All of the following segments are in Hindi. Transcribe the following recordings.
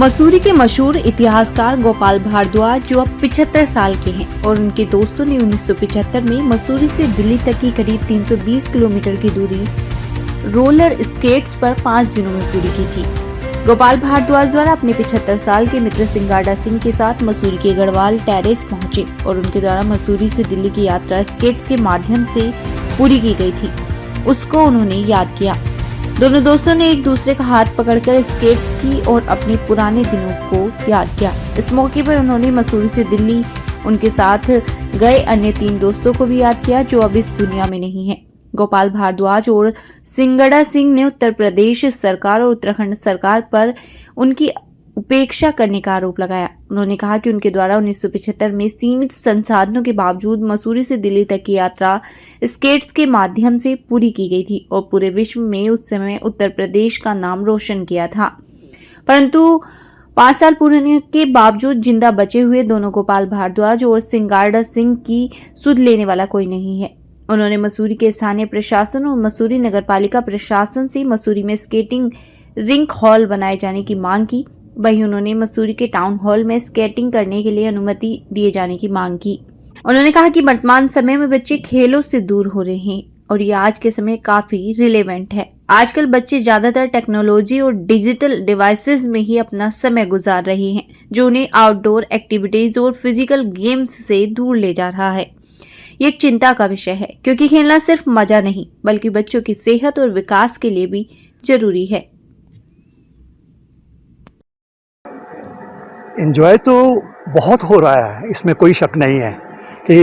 मसूरी के मशहूर इतिहासकार गोपाल भारद्वाज जो अब 75 साल के हैं और उनके दोस्तों ने 1975 में मसूरी से दिल्ली तक की करीब 320 किलोमीटर की दूरी रोलर स्केट्स पर 5 दिनों में पूरी की थी। गोपाल भारद्वाज द्वारा अपने 75 साल के मित्र सिंगाड़ा सिंह के साथ मसूरी के गढ़वाल टेरेस पहुंचे और उनके द्वारा मसूरी से दिल्ली की यात्रा स्केट्स के माध्यम से पूरी की गई थी, उसको उन्होंने याद किया। दोनों दोस्तों ने एक दूसरे का हाथ पकड़कर स्केट्स की और अपने पुराने दिनों को याद किया। इस मौके पर उन्होंने मसूरी से दिल्ली उनके साथ गए अन्य 3 दोस्तों को भी याद किया जो अब इस दुनिया में नहीं है। गोपाल भारद्वाज और सिंगाड़ा सिंह ने उत्तर प्रदेश सरकार और उत्तराखंड सरकार पर उनकी उपेक्षा करने का आरोप लगाया। उन्होंने कहा कि उनके द्वारा 1975 में सीमित संसाधनों के बावजूद मसूरी से दिल्ली तक की यात्रा स्केट्स के माध्यम से पूरी की गई थी और पूरे विश्व में उस समय उत्तर प्रदेश का नाम रोशन किया था। परंतु 5 साल पूरे के बावजूद जिंदा बचे हुए दोनों गोपाल भारद्वाज और सिंगाड़ा सिंह की सुध लेने वाला कोई नहीं है। उन्होंने मसूरी के स्थानीय प्रशासन और मसूरी नगरपालिका प्रशासन से मसूरी में स्केटिंग रिंक हॉल बनाए जाने की मांग की। वहीं उन्होंने मसूरी के टाउन हॉल में स्केटिंग करने के लिए अनुमति दिए जाने की मांग की। उन्होंने कहा कि वर्तमान समय में बच्चे खेलों से दूर हो रहे हैं और ये आज के समय काफी रिलेवेंट है। आजकल बच्चे ज्यादातर टेक्नोलॉजी और डिजिटल डिवाइसेस में ही अपना समय गुजार रहे हैं, जो उन्हें आउटडोर एक्टिविटीज और फिजिकल गेम्स से दूर ले जा रहा है। ये एक चिंता का विषय है क्योंकि खेलना सिर्फ मजा नहीं बल्कि बच्चों की सेहत और विकास के लिए भी जरूरी है। एंजॉय तो बहुत हो रहा है, इसमें कोई शक नहीं है कि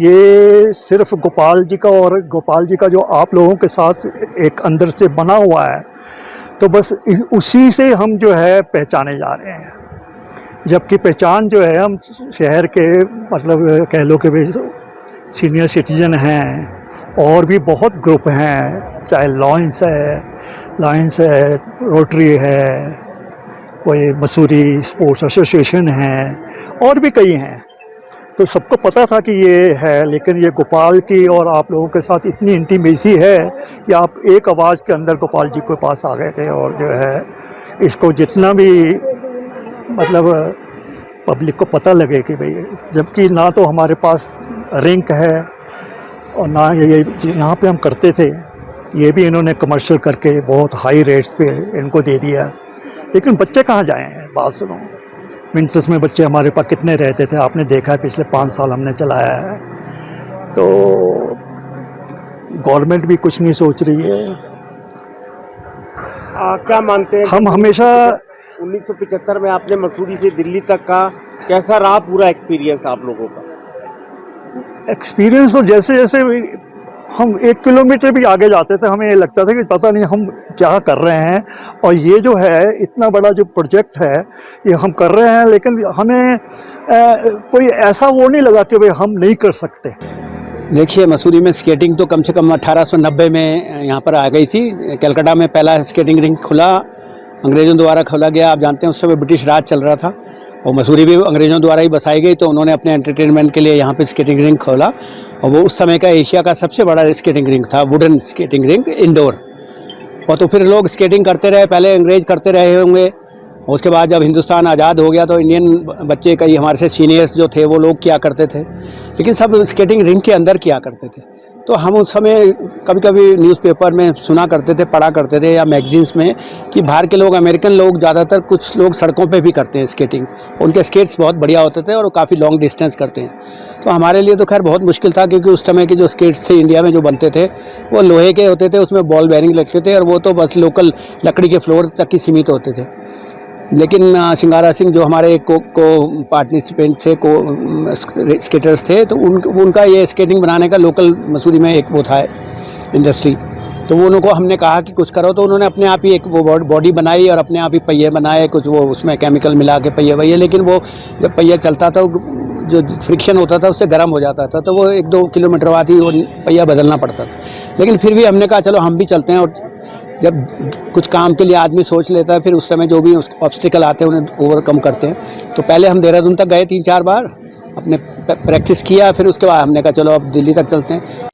ये सिर्फ गोपाल जी का और गोपाल जी का जो आप लोगों के साथ एक अंदर से बना हुआ है, तो बस उसी से हम जो है पहचाने जा रहे हैं। जबकि पहचान जो है हम शहर के मतलब कह लो कि सीनियर सिटीजन हैं और भी बहुत ग्रुप हैं, चाहे लॉयंस है, रोटरी है, कोई मसूरी स्पोर्ट्स एसोसिएशन है और भी कई हैं, तो सबको पता था कि ये है। लेकिन ये गोपाल की और आप लोगों के साथ इतनी इंटीमेसी है कि आप एक आवाज़ के अंदर गोपाल जी के पास आ गए थे और जो है इसको जितना भी मतलब पब्लिक को पता लगे कि भाई, जबकि ना तो हमारे पास रिंक है और ना ये यहाँ पे हम करते थे, ये भी इन्होंने कमर्शियल करके बहुत हाई रेट्स पे इनको दे दिया। लेकिन बच्चे कहाँ जाए हैं, बात सुनो। विंटर्स में बच्चे हमारे पास कितने रहते थे, आपने देखा है, पिछले 5 साल हमने चलाया है। तो गवर्नमेंट भी कुछ नहीं सोच रही है। क्या मानते हैं हम हमेशा 1975 में आपने मसूरी से दिल्ली तक का कैसा रहा पूरा एक्सपीरियंस आप लोगों का? एक्सपीरियंस तो जैसे जैसे हम 1 किलोमीटर भी आगे जाते थे हमें ये लगता था कि पता नहीं हम क्या कर रहे हैं। और ये जो है इतना बड़ा जो प्रोजेक्ट है ये हम कर रहे हैं, लेकिन हमें कोई ऐसा वो नहीं लगा कि भाई हम नहीं कर सकते। देखिए, मसूरी में स्केटिंग तो कम से कम 1890 में यहाँ पर आ गई थी। कलकत्ता में पहला स्केटिंग रिंक खुला, अंग्रेज़ों द्वारा खोला गया। आप जानते हैं उस समय ब्रिटिश राज चल रहा था और मसूरी भी अंग्रेज़ों द्वारा ही बसाई गई, तो उन्होंने अपने एंटरटेनमेंट के लिए यहाँ पे स्केटिंग रिंक खोला और वो उस समय का एशिया का सबसे बड़ा स्केटिंग रिंक था, वुडन स्केटिंग रिंक इंडोर। और तो फिर लोग स्केटिंग करते रहे, पहले अंग्रेज करते रहे होंगे, उसके बाद जब हिंदुस्तान आज़ाद हो गया तो इंडियन बच्चे कई हमारे से सीनियर्स जो थे वो लोग किया करते थे, लेकिन सब स्केटिंग रिंक के अंदर किया करते थे। तो हम उस समय कभी कभी न्यूज़पेपर में सुना करते थे, पढ़ा करते थे या मैगजीन्स में कि बाहर के लोग, अमेरिकन लोग ज़्यादातर, कुछ लोग सड़कों पे भी करते हैं स्केटिंग। उनके स्केट्स बहुत बढ़िया होते थे और वो काफ़ी लॉन्ग डिस्टेंस करते हैं। तो हमारे लिए तो खैर बहुत मुश्किल था क्योंकि उस समय के जो स्केट्स थे इंडिया में जो बनते थे वो लोहे के होते थे, उसमें बॉल बेयरिंग लगते थे और वो तो बस लोकल लकड़ी के फ्लोर तक ही सीमित होते थे। लेकिन सिंगाड़ा सिंह जो हमारे को पार्टिसिपेंट थे, को स्केटर्स थे, तो उनका ये स्केटिंग बनाने का लोकल मसूरी में एक वो था इंडस्ट्री, तो वो उनको हमने कहा कि कुछ करो, तो उन्होंने अपने आप ही एक वो बॉडी बनाई और अपने आप ही पहिए बनाए, कुछ वो उसमें केमिकल मिला के पहिए वही। लेकिन वो जब पहिया चलता था जो फ्रिक्शन होता था उससे गर्म हो जाता था, तो वो 1-2 किलोमीटर बाद ही वो पहिया बदलना पड़ता था। लेकिन फिर भी हमने कहा चलो हम भी चलते हैं, और जब कुछ काम के लिए आदमी सोच लेता है फिर उस समय जो भी ऑब्स्टिकल आते हैं उन्हें ओवरकम करते हैं। तो पहले हम देहरादून तक गए 3-4 बार, अपने प्रैक्टिस किया, फिर उसके बाद हमने कहा चलो अब दिल्ली तक चलते हैं।